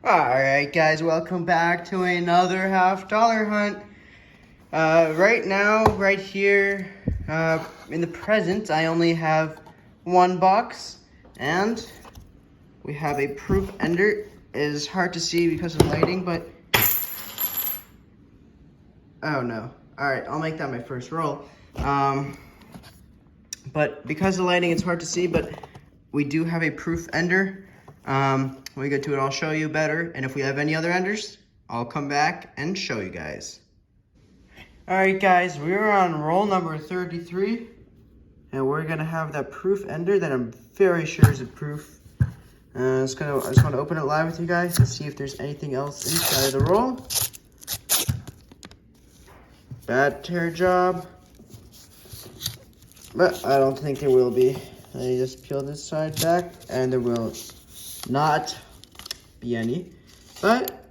Alright guys, welcome back to another $50 hunt. Right now, right here, in the present, I only have one box, and we have a proof ender. It is hard to see because of lighting, but, oh no. Alright, I'll make that my first roll. But because of lighting, it's hard to see, but we do have a proof ender. When we get to it, I'll show you better. And if we have any other enders, I'll come back and show you guys. All right, guys, we're on roll number 33. And we're gonna have that proof ender that I'm very sure is a proof. I just want to open it live with you guys and see if there's anything else inside of the roll. Bad tear job. But I don't think there will be. Let me just peel this side back, and there will not be any. But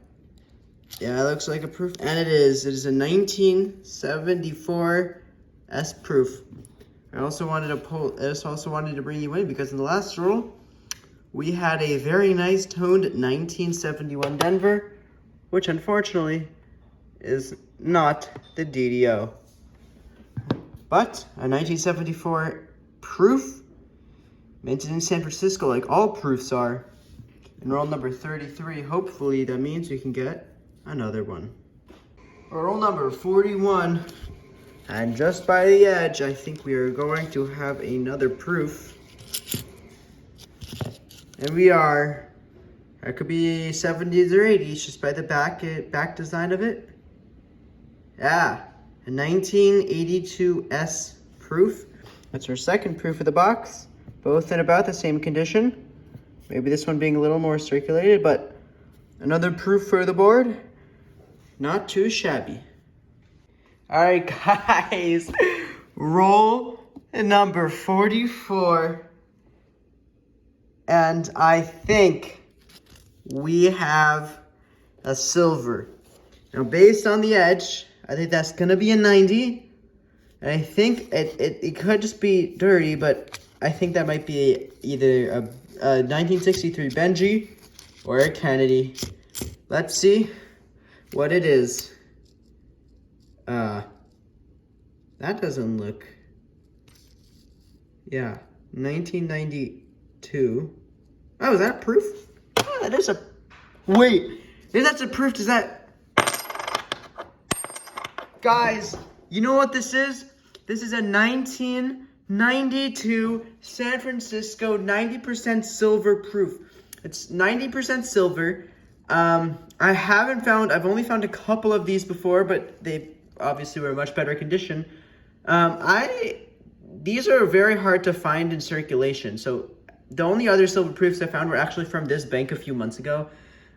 yeah, it looks like a proof, and it is. It is a 1974 S proof. I also wanted to bring you in because in the last roll we had a very nice toned 1971 Denver, which unfortunately is not the DDO. But a 1974 proof, minted in San Francisco like all proofs are. In roll number 33, hopefully that means we can get another one. Roll number 41, and just by the edge, I think we are going to have another proof. And we are, it could be 70s or 80s just by the back design of it. Yeah. A 1982 S proof. That's our second proof of the box. Both in about the same condition. Maybe this one being a little more circulated, but another proof for the board. Not too shabby. Alright guys, roll number 44. And I think we have a silver. Now based on the edge, I think that's gonna be a 90. And I think it could just be dirty, but I think that might be either a 1963 Benji or a Kennedy. Let's see what it is. That doesn't look, yeah, 1992. Oh, is that proof? Oh, that is a, wait, if that's a proof, does that, guys, you know what this is? This is a 1992 San Francisco 90% silver proof. It's 90% silver. I've only found a couple of these before, but they obviously were in much better condition. These are very hard to find in circulation. So the only other silver proofs I found were actually from this bank a few months ago.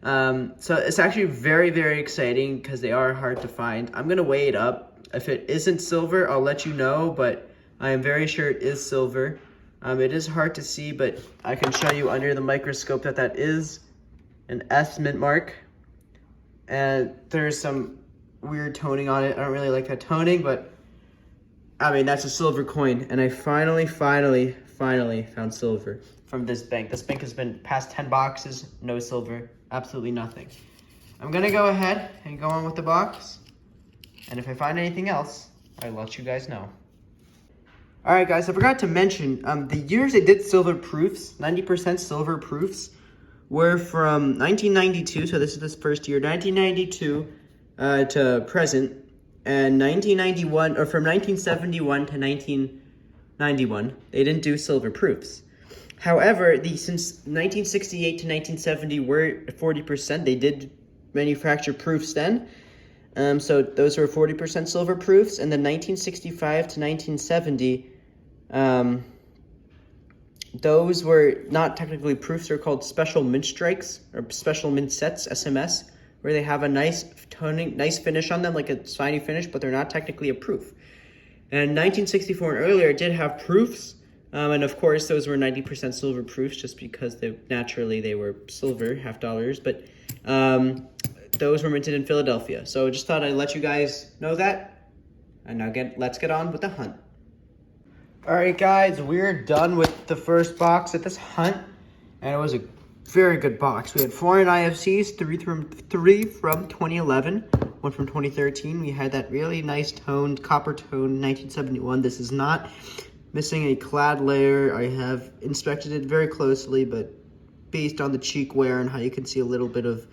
So it's actually very, very exciting because they are hard to find. I'm gonna weigh it up. If it isn't silver, I'll let you know, but I am very sure it is silver. It is hard to see, but I can show you under the microscope that is an S mint mark. And there's some weird toning on it. I don't really like that toning, but I mean, that's a silver coin. And I finally found silver from this bank. This bank has been past 10 boxes, no silver, absolutely nothing. I'm gonna go ahead and go on with the box. And if I find anything else, I'll let you guys know. All right, guys, I forgot to mention, the years they did silver proofs, 90% silver proofs, were from 1992, so this is this first year, 1992 to present, and 1991, or from 1971 to 1991, they didn't do silver proofs. However, since 1968 to 1970 were 40%, they did manufacture proofs then. So those were 40% silver proofs, and then 1965 to 1970, those were not technically proofs. They're called special mint strikes or special mint sets, SMS, where they have a nice toning, nice finish on them, like a shiny finish, but they're not technically a proof. And 1964 and earlier did have proofs, and of course those were 90% silver proofs, just because they were silver, $50, but those were minted in Philadelphia. So just thought I'd let you guys know that. And now let's get on with the hunt. All right, guys, we're done with the first box at this hunt. And it was a very good box. We had 4 NIFCs, 3 from 2011, 1 from 2013. We had that really nice toned, copper tone 1971. This is not missing a clad layer. I have inspected it very closely, but based on the cheek wear and how you can see a little bit of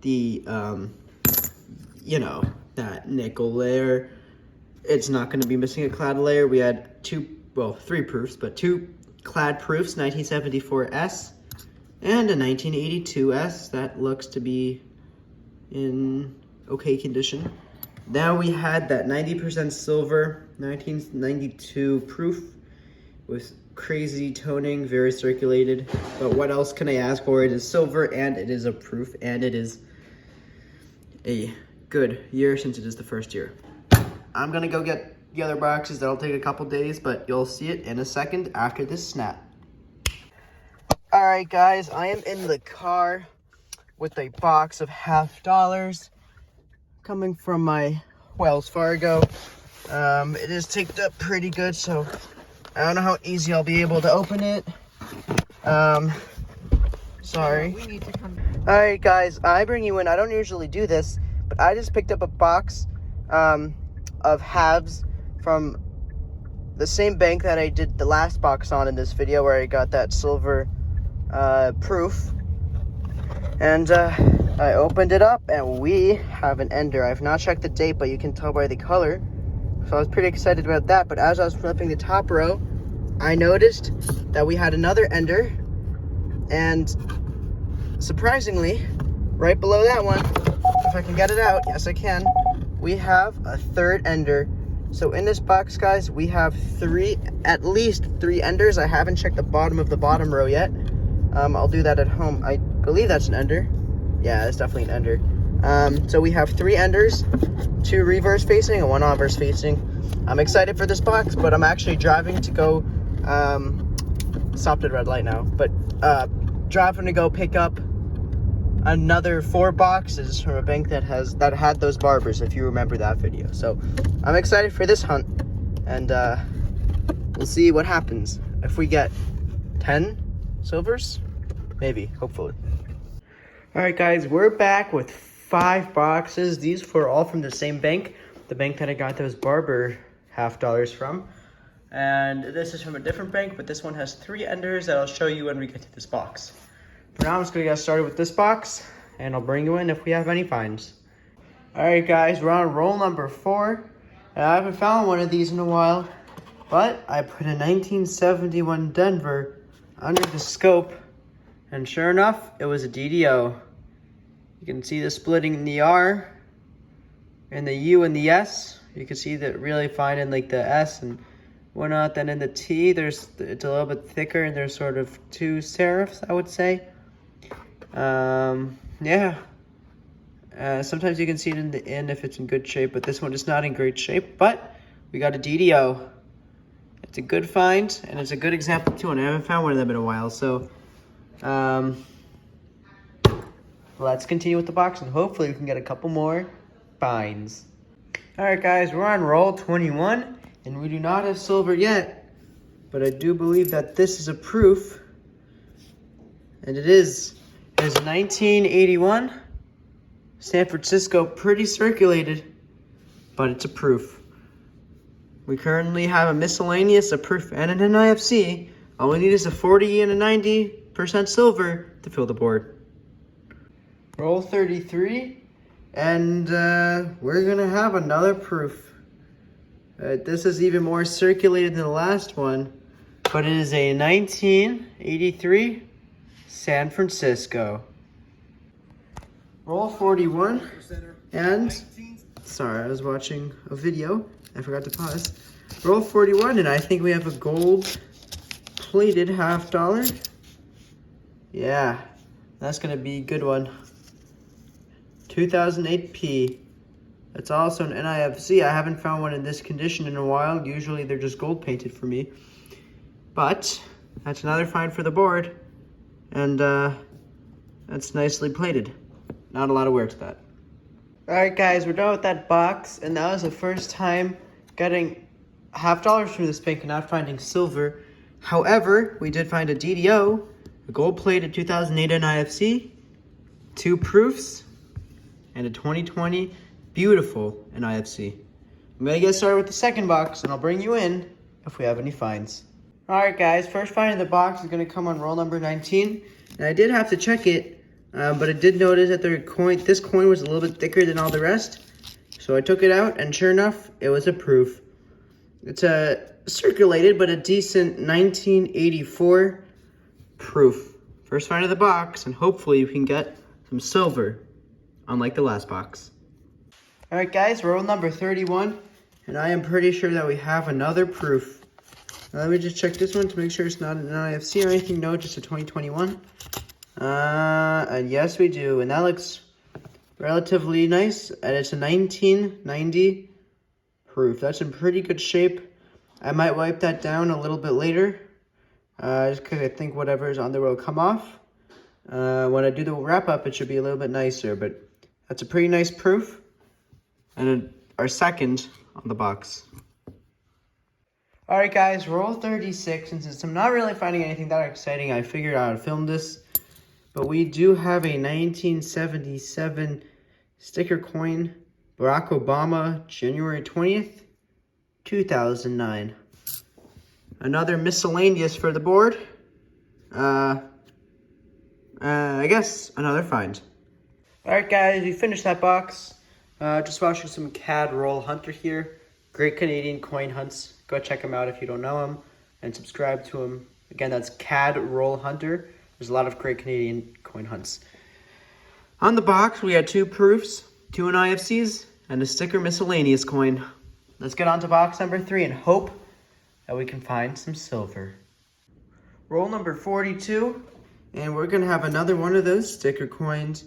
the, you know, that nickel layer, it's not going to be missing a clad layer. We had 3 proofs, but 2 clad proofs, 1974S and a 1982S that looks to be in okay condition. Now we had that 90% silver 1992 proof with crazy toning, very circulated. But what else can I ask for? It is silver and it is a proof and it is a good year since it is the first year. I'm gonna go get the other boxes. That'll take a couple days, but you'll see it in a second after this snap. All right, guys, I am in the car with a box of $50 coming from my Wells Fargo. It is taped up pretty good, so I don't know how easy I'll be able to open it. Sorry. All right, guys, I bring you in. I don't usually do this, but I just picked up a box of halves from the same bank that I did the last box on in this video, where I got that silver proof. And I opened it up and we have an ender. I've not checked the date, but you can tell by the color, so I was pretty excited about that. But as I was flipping the top row, I noticed that we had another ender, and surprisingly, right below that one, if I can get it out, yes I can, we have a third ender. So in this box, guys, we have at least three enders. I haven't checked the bottom of the bottom row yet. I'll do that at home. I believe that's an ender. Yeah, that's definitely an ender. So we have 3 enders, 2 reverse facing and 1 obverse facing. I'm excited for this box, but I'm actually driving to go, stopped at red light now, but driving to go pick up another 4 boxes from a bank that had those barbers, if you remember that video. So I'm excited for this hunt, and we'll see what happens. If we get 10 silvers, maybe, hopefully. All right, guys, we're back with 5 boxes. These were all from the same bank, the bank that I got those barber $50 from. And this is from a different bank, but this one has 3 enders that I'll show you when we get to this box. For now, I'm just gonna get started with this box, and I'll bring you in if we have any finds. All right, guys, we're on roll number 4. And I haven't found one of these in a while, but I put a 1971 Denver under the scope, and sure enough, it was a DDO. You can see the splitting in the R and the U and the S. You can see that really fine in like the S and whatnot. Then in the T, it's a little bit thicker, and there's sort of 2 serifs, I would say. Yeah. Sometimes you can see it in the end if it's in good shape, but this one is not in great shape. But we got a DDO. It's a good find, and it's a good example too, and I haven't found one of them in a while. So, let's continue with the box, and hopefully we can get a couple more finds. All right, guys, we're on roll 21, and we do not have silver yet, but I do believe that this is a proof, and it is. It is 1981 San Francisco, pretty circulated, but it's a proof. We currently have a miscellaneous, a proof, and an NIFC. All we need is a 40 and a 90% silver to fill the board. Roll 33, and we're gonna have another proof. This is even more circulated than the last one, but it is a 1983 San Francisco. Roll 41, and sorry, I was watching a video. I forgot to pause. Roll 41, and I think we have a gold-plated $50. Yeah, that's gonna be a good one. 2008 P. That's also an NIFC. I haven't found one in this condition in a while. Usually they're just gold painted for me. But that's another find for the board. And that's nicely plated. Not a lot of wear to that. Alright, guys, we're done with that box, and that was the first time getting $50 from this bank and not finding silver. However, we did find a DDO a gold-plated 2008 NIFC, 2 proofs, and a 2020 beautiful NIFC. I'm gonna get started with the second box, and I'll bring you in if we have any finds. Alright guys, first find in the box is gonna come on roll number 19. And I did have to check it, but I did notice that this coin was a little bit thicker than all the rest. So I took it out, and sure enough, it was a proof. It's a circulated, but a decent 1984 proof. First find of the box, and hopefully you can get some silver, unlike the last box. Alright guys, roll number 31, and I am pretty sure that we have another proof. Now, let me just check this one to make sure it's not an NIFC or anything. No, just a 2021. And yes, we do, and that looks relatively nice, and it's a 1990 proof. That's in pretty good shape. I might wipe that down a little bit later, just because I think whatever is on there will come off. When I do the wrap up, it should be a little bit nicer, but that's a pretty nice proof, and our second on the box. Alright guys, roll 36, and since I'm not really finding anything that exciting, I figured out how to film this. But we do have a 1977 sticker coin, Barack Obama, January 20th, 2009. Another miscellaneous for the board. I guess another find. Alright guys, we finished that box. Just watching some CAD Roll Hunter here. Great Canadian coin hunts. Go check him out if you don't know him, and subscribe to him. Again, that's CAD Roll Hunter. There's a lot of great Canadian coin hunts. On the box, we had 2 proofs, 2 NIFCs, and a sticker miscellaneous coin. Let's get on to box number 3 and hope that we can find some silver. Roll number 42, and we're gonna have another one of those sticker coins.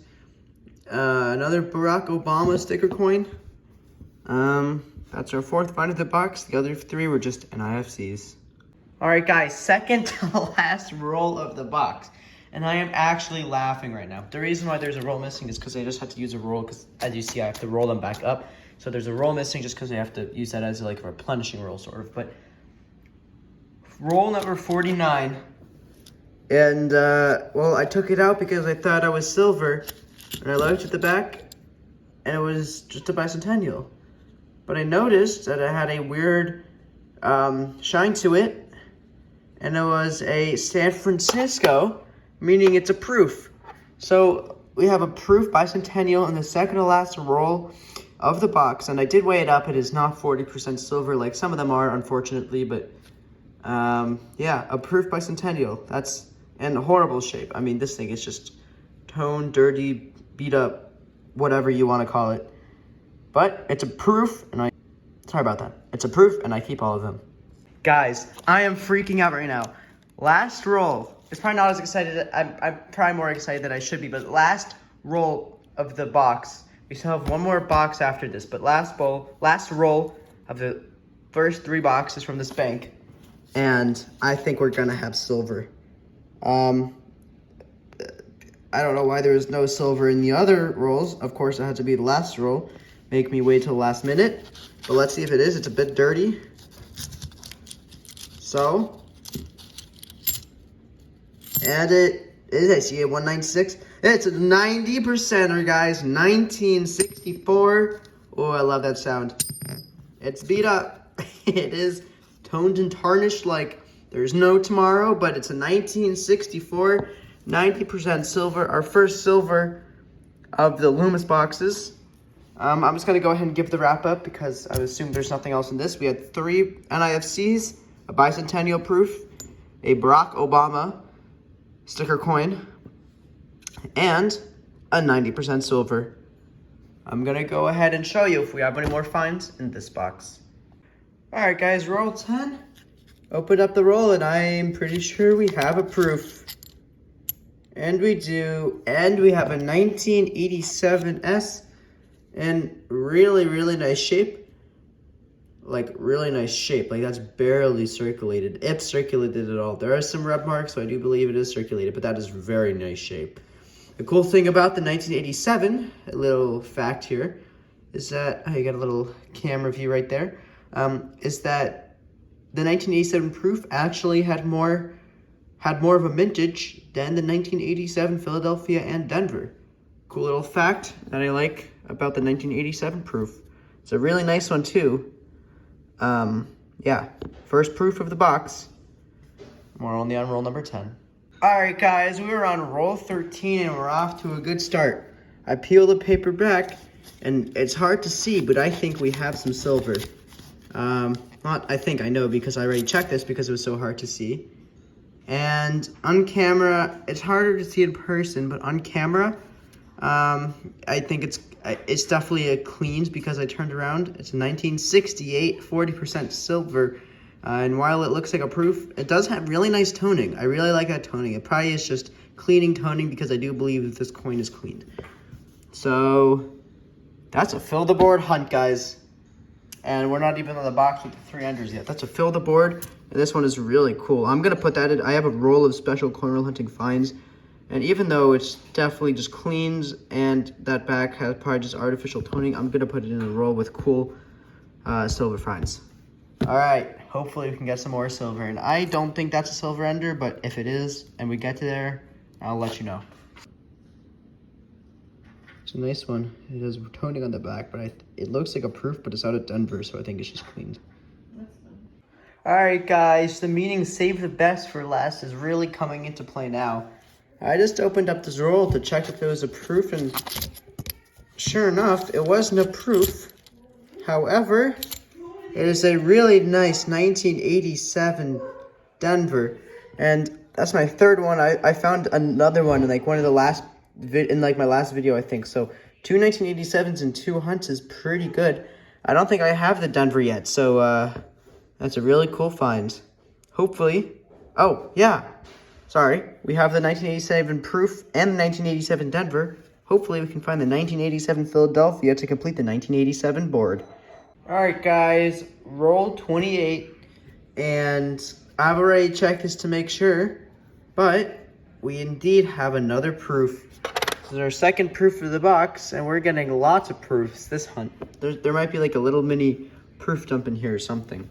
Another Barack Obama sticker coin. That's our 4th find of the box. The other 3 were just NIFCs. Alright guys, second to last roll of the box. And I am actually laughing right now. The reason why there's a roll missing is because I just had to use a roll, because as you see, I have to roll them back up. So there's a roll missing just because I have to use that as like a replenishing roll, sort of. But roll number 49. And, well, I took it out because I thought I was silver. And I looked at the back, and it was just a bicentennial. But I noticed that it had a weird shine to it, and it was a San Francisco, meaning it's a proof. So we have a proof bicentennial in the second to last roll of the box, and I did weigh it up. It is not 40% silver like some of them are, unfortunately, but yeah, a proof bicentennial. That's in horrible shape. I mean, this thing is just toned, dirty, beat up, whatever you want to call it. But it's a proof, and sorry about that. It's a proof, and I keep all of them. Guys, I am freaking out right now. Last roll. It's probably not as excited. I'm probably more excited than I should be, but last roll of the box. We still have one more box after this, but last roll of the first 3 boxes from this bank, and I think we're gonna have silver. I don't know why there was no silver in the other rolls. Of course, it had to be the last roll. Make me wait till the last minute. But let's see if it is. It's a bit dirty. So, and it is, I see it, 196. It's a 90%er, guys. 1964. Oh, I love that sound. It's beat up. It is toned and tarnished like there's no tomorrow, but it's a 1964, 90% silver. Our first silver of the Loomis boxes. I'm just going to go ahead and give the wrap up because I assume there's nothing else in this. We had 3 NIFCs, a bicentennial proof, a Barack Obama sticker coin, and a 90% silver. I'm going to go ahead and show you if we have any more finds in this box. Alright guys, roll 10. Open up the roll and I'm pretty sure we have a proof. And we do. And we have a 1987S. And really, really nice shape. Like, really nice shape. Like, that's barely circulated. If circulated at all. There are some red marks, so I do believe it is circulated. But that is very nice shape. The cool thing about the 1987, a little fact here, is that, oh, you got a little camera view right there, is that the 1987 proof actually had more had more of a mintage than the 1987 Philadelphia and Denver. Cool little fact that I like about the 1987 proof. It's a really nice one too. Yeah, first proof of the box. We're only on roll number 10. All right, guys, we were on roll 13 and we're off to a good start. I peel the paper back and it's hard to see, but I think we have some silver. Not I think, I know, because I already checked this because it was so hard to see. And on camera, it's harder to see in person, but on camera, I think it's definitely a cleans because I turned around. It's a 1968 40% silver. And while it looks like a proof, it does have really nice toning. I really like that toning. It probably is just cleaning toning because I do believe that this coin is cleaned. So that's a fill the board hunt, guys. And we're not even on the box with the 3 unders yet. That's a fill the board. And this one is really cool. I'm going to put that in. I have a roll of special coin roll hunting finds. And even though it's definitely just cleans and that back has probably just artificial toning, I'm going to put it in a roll with cool silver finds. All right. Hopefully we can get some more silver. And I don't think that's a silver ender, but if it is and we get to there, I'll let you know. It's a nice one. It has toning on the back, but it looks like a proof, but it's out of Denver, so I think it's just cleaned. All right, guys, the meaning save the best for last is really coming into play now. I just opened up this roll to check if it was a proof, and sure enough, it wasn't a proof. However, it is a really nice 1987 Denver, and that's my third one. I found another one in like one of the last in like my last video, I think. So 2 1987s and 2 hunts is pretty good. I don't think I have the Denver yet, so that's a really cool find. Hopefully, oh yeah, sorry, we have the 1987 proof and the 1987 Denver. Hopefully we can find the 1987 Philadelphia to complete the 1987 board. All right, guys, roll 28, and I've already checked this to make sure, but we indeed have another proof. This is our second proof of the box, and we're getting lots of proofs this hunt. There might be like a little mini proof dump in here or something.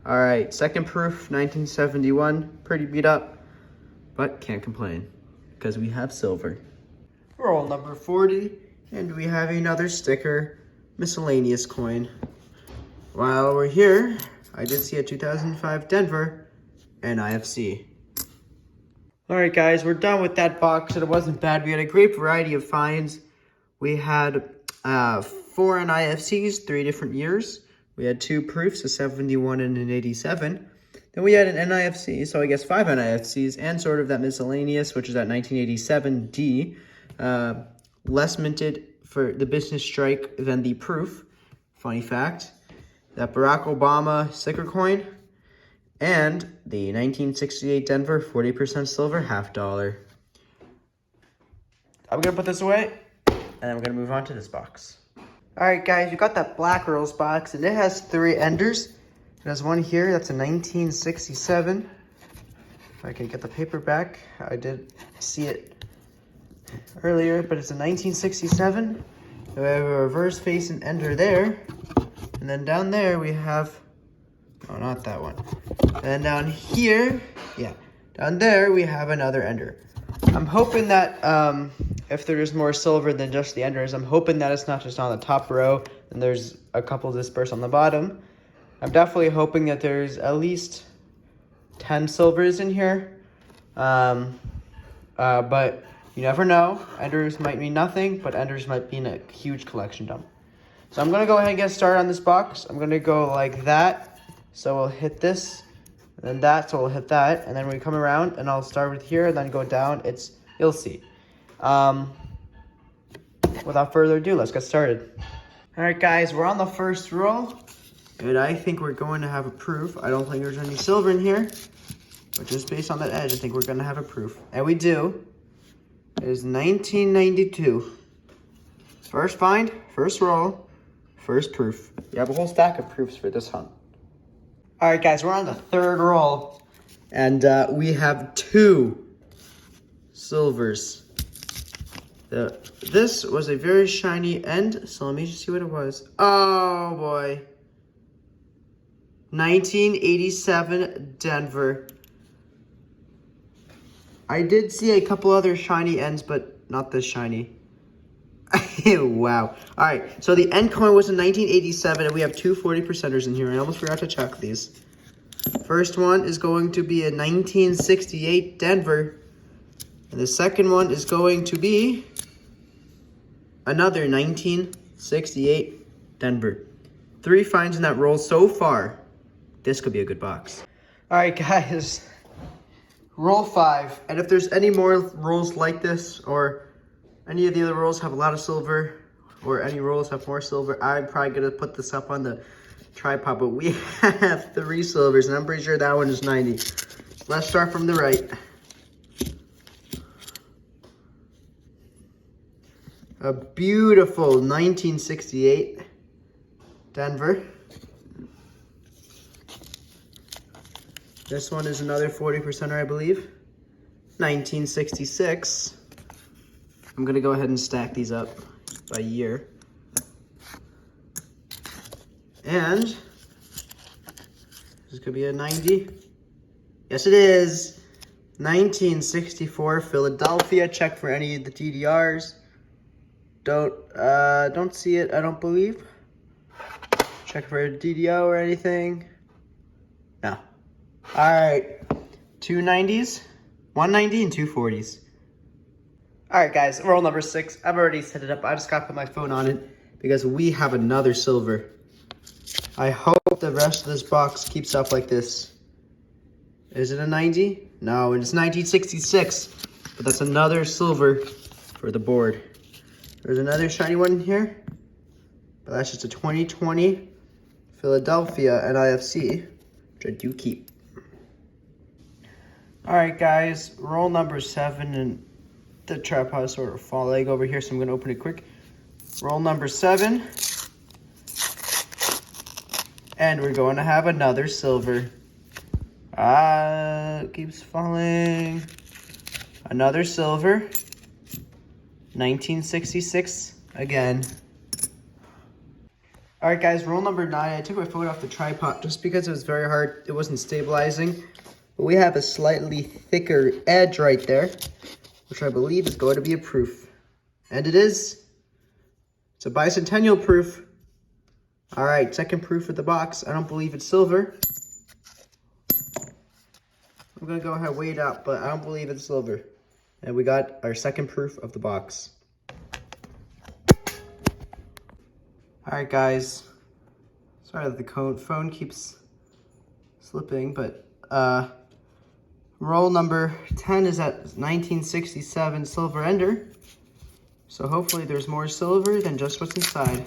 All right, second proof, 1971, pretty beat up, but can't complain because we have silver. Roll number 40, and we have another sticker, miscellaneous coin. While we're here, I did see a 2005 Denver and IFC. All right, guys, we're done with that box, and it wasn't bad. We had a great variety of finds. We had 4 NIFCs, 3 different years. We had 2 proofs, a 71 and an 87. Then we had an NIFC, so I guess 5 NIFCs, and sort of that miscellaneous, which is that 1987D. Less minted for the business strike than the proof. Funny fact. That Barack Obama sticker coin. And the 1968 Denver 40% silver $50. I'm going to put this away, and then we're going to move on to this box. All right, guys, we got that Black Earls box, and it has 3 enders. It has one here, that's a 1967. If I can get the paper back, I did see it earlier, but it's a 1967. We have a reverse facing ender there. And then down there we have, oh, not that one. And then down here, yeah, down there we have another ender. I'm hoping that if there's more silver than just the enders, I'm hoping that it's not just on the top row and there's a couple dispersed on the bottom. I'm definitely hoping that there's at least 10 silvers in here. But you never know. Enders might mean nothing, but enders might mean a huge collection dump. So I'm going to go ahead and get started on this box. I'm going to go like that. So we'll hit this, and then that, so we'll hit that. And then we come around, and I'll start with here, and then go down. You'll see. Without further ado, let's get started. All right, guys, we're on the first roll. And I think we're going to have a proof. I don't think there's any silver in here. But just based on that edge, I think we're going to have a proof. And we do. It is 1992. First find, first roll, first proof. You have a whole stack of proofs for this hunt. All right, guys, we're on the third roll. And we have 2 silvers. This was a very shiny end, so let me just see what it was. Oh, boy. 1987 Denver. I did see a couple other shiny ends, but not this shiny. Wow. All right, so the end coin was in 1987, and we have two 40%ers in here. I almost forgot to check these. First one is going to be a 1968 Denver, and the second one is going to be another 1968 Denver. 3 finds in that roll so far. This could be a good box. All right, guys. Roll 5. And if there's any more rolls like this, or any of the other rolls have a lot of silver, or any rolls have more silver, I'm probably going to put this up on the tripod. But we have 3 silvers, and I'm pretty sure that one is 90. Let's start from the right. A beautiful 1968 Denver. This one is another 40%er, I believe. 1966. I'm gonna go ahead and stack these up by year. And this could be a 90. Yes, it is. 1964 Philadelphia. Check for any of the DDRs. Don't see it, I don't believe. Check for a DDO or anything. No. Alright. 2 90s, 190, and 2 40s. Alright guys, roll number 6. I've already set it up. I just gotta put my phone on it because we have another silver. I hope the rest of this box keeps up like this. Is it a 90? No, it's 1966. But that's another silver for the board. There's another shiny one in here. But that's just a 2020 Philadelphia NIFC, which I do keep. Alright guys, roll number 7, and the tripod is sort of falling over here, so I'm going to open it quick. Roll number 7. And we're going to have another silver. It keeps falling. Another silver. 1966 again. Alright guys, roll number 9. I took my phone off the tripod just because it was very hard. It wasn't stabilizing. But we have a slightly thicker edge right there, which I believe is going to be a proof. And it is. It's a bicentennial proof. Alright, second proof of the box. I don't believe it's silver. I'm going to go ahead and weigh it out, but I don't believe it's silver. And we got our second proof of the box. Alright guys. Sorry that the phone keeps slipping, but roll number 10 is at 1967 Silver Ender. So hopefully there's more silver than just what's inside.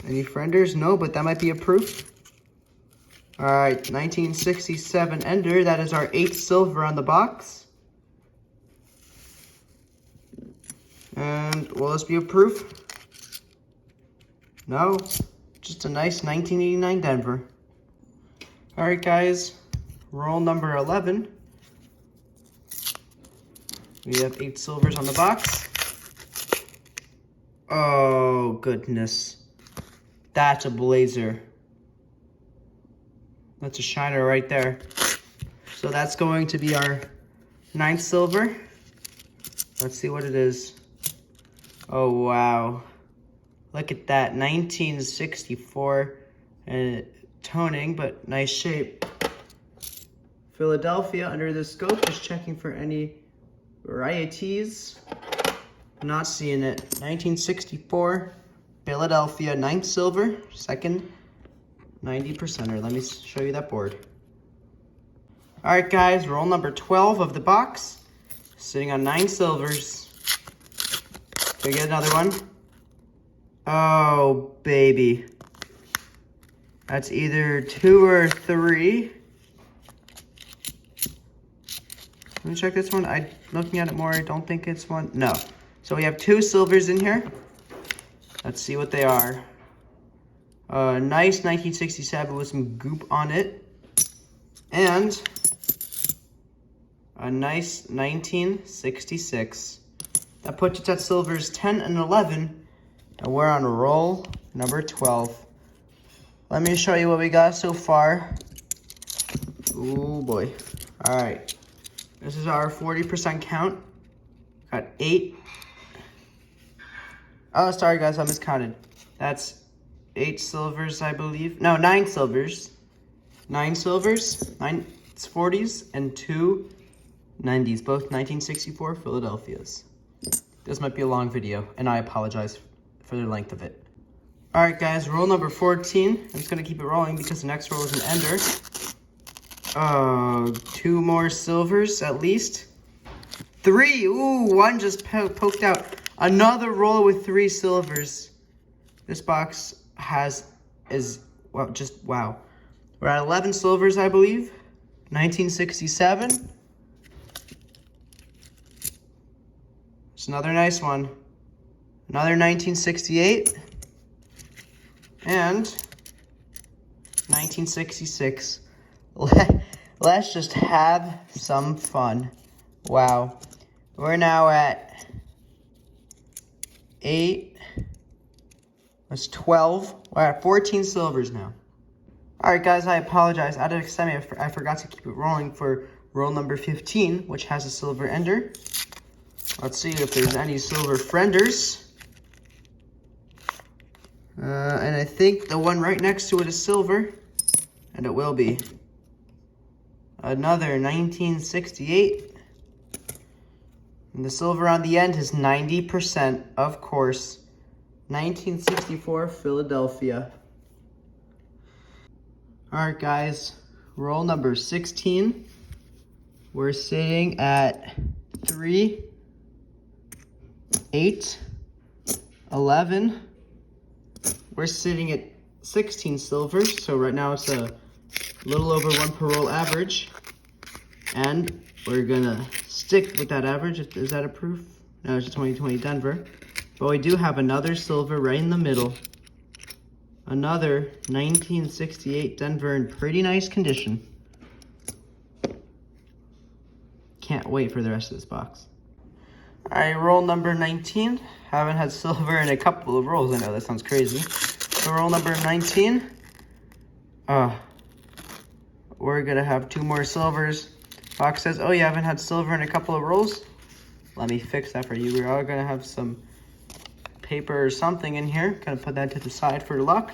Any frienders? No, but that might be a proof. Alright, 1967 Ender. That is our 8th silver on the box. And will this be a proof? No, just a nice 1989 Denver. Alright guys, roll number 11. We have 8 silvers on the box. Oh goodness. That's a blazer. That's a shiner right there. So that's going to be our 9th silver. Let's see what it is. Oh wow. Look at that, 1964 and toning, but nice shape. Philadelphia under the scope, just checking for any varieties. Not seeing it. 1964 Philadelphia 9th silver, second 90%er. Let me show you that board. Alright guys, roll number 12 of the box. Sitting on 9 silvers. Can we get another one? Oh, baby. That's either 2 or 3. Let me check this one. I'm looking at it more. I don't think it's one. No. So we have 2 silvers in here. Let's see what they are. Nice 1967 with some goop on it. And a nice 1966. That puts us at silvers 10 and 11. And we're on roll number 12. Let me show you what we got so far. Oh boy. All right. This is our 40% count. Got 8. Oh, sorry guys, I miscounted. That's 8 silvers, I believe. No, 9 silvers. 9 silvers, 9 40s, and 2 90s, both 1964 Philadelphias. This might be a long video, and I apologize for the length of it. All right, guys, roll number 14. I'm just gonna keep it rolling because the next roll is an ender. 2 more silvers at least. 3, ooh, 1 just poked out. Another roll with 3 silvers. This box well, just wow. We're at 11 silvers, I believe. 1967. It's another nice one. Another 1968. And 1966. Let's just have some fun. Wow. We're now at 8. That's 12. We're at 14 silvers now. Alright guys, I apologize. Out of excitement, I forgot to keep it rolling for roll number 15, which has a silver ender. Let's see if there's any silver frienders. And I think the one right next to it is silver. And it will be. Another 1968. And the silver on the end is 90%, of course. 1964 Philadelphia. Alright guys, roll number 16. We're sitting at 3, 8, 11. We're sitting at 16 silvers, so right now it's a little over 1 per roll average. And we're gonna stick with that average. Is that a proof? No, it's 2020 Denver. But we do have another silver right in the middle. Another 1968 Denver in pretty nice condition. Can't wait for the rest of this box. All right, roll number 19. Haven't had silver in a couple of rolls. I know that sounds crazy. So roll number 19. We're gonna have 2 more silvers. Box says, oh, you haven't had silver in a couple of rolls? Let me fix that for you. We're all gonna have some paper or something in here. Gonna put that to the side for luck.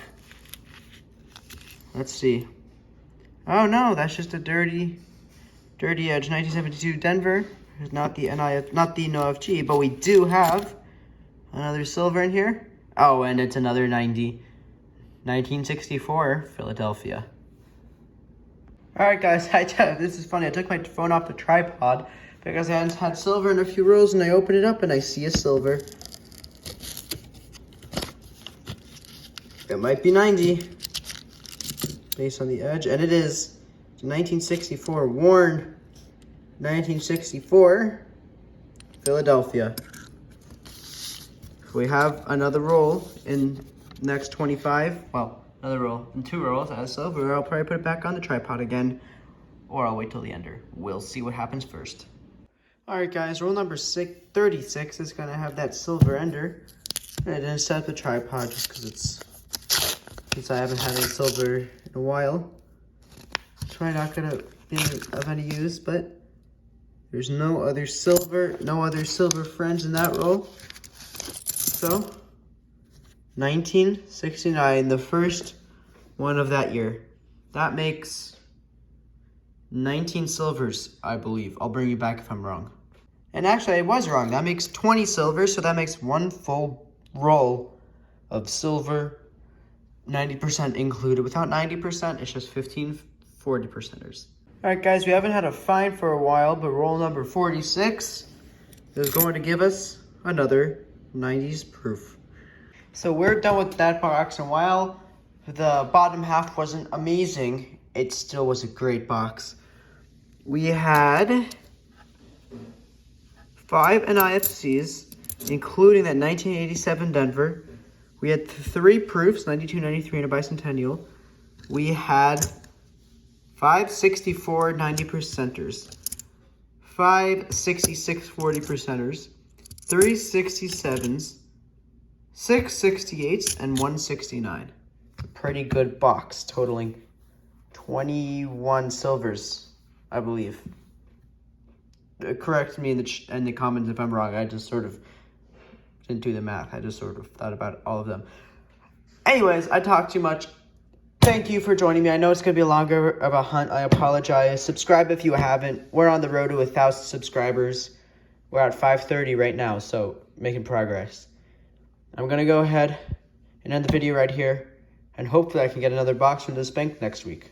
Let's see. Oh no, that's just a dirty edge. 1972 Denver. Not the no FG, but we do have another silver in here. Oh, and it's another 1964 Philadelphia. All right, guys. This is funny. I took my phone off the tripod because I hadn't had silver in a few rolls, and I open it up and I see a silver. It might be 90 based on the edge, and it is 1964 worn 1964 Philadelphia. We have another roll in the next 25. Well, another roll in 2 rolls as silver. I'll probably put it back on the tripod again, or I'll wait till the ender. We'll see what happens first. All right, guys. Roll number 36 is gonna have that silver ender. And I didn't set up the tripod just because since I haven't had any silver in a while. It's probably not gonna be of any use, but there's no other silver friends in that roll. So 1969, the first one of that year. That makes 19 silvers, I believe. I'll bring you back if I'm wrong. And actually, I was wrong. That makes 20 silvers, so that makes 1 full roll of silver, 90% included. Without 90%, it's just 15 40%ers. All right, guys, we haven't had a find for a while, but roll number 46 is going to give us another 90s proof. So we're done with that box, and while the bottom half wasn't amazing, it still was a great box. We had 5 NIFCs, including that 1987 Denver. We had 3 proofs, 92, 93, and a bicentennial. We had 5 64 90%ers, 5 66 40%ers, 3 67s, 6 68s, and 1 69. A pretty good box, totaling 21 silvers, I believe. correct me in the comments if I'm wrong. I just sort of didn't do the math. I just sort of thought about all of them. Anyways, I talked too much. Thank you for joining me. I know it's going to be longer of a hunt. I apologize. Subscribe if you haven't. We're on the road to 1,000 subscribers. We're at 530 right now, so making progress. I'm going to go ahead and end the video right here, and hopefully I can get another box from this bank next week.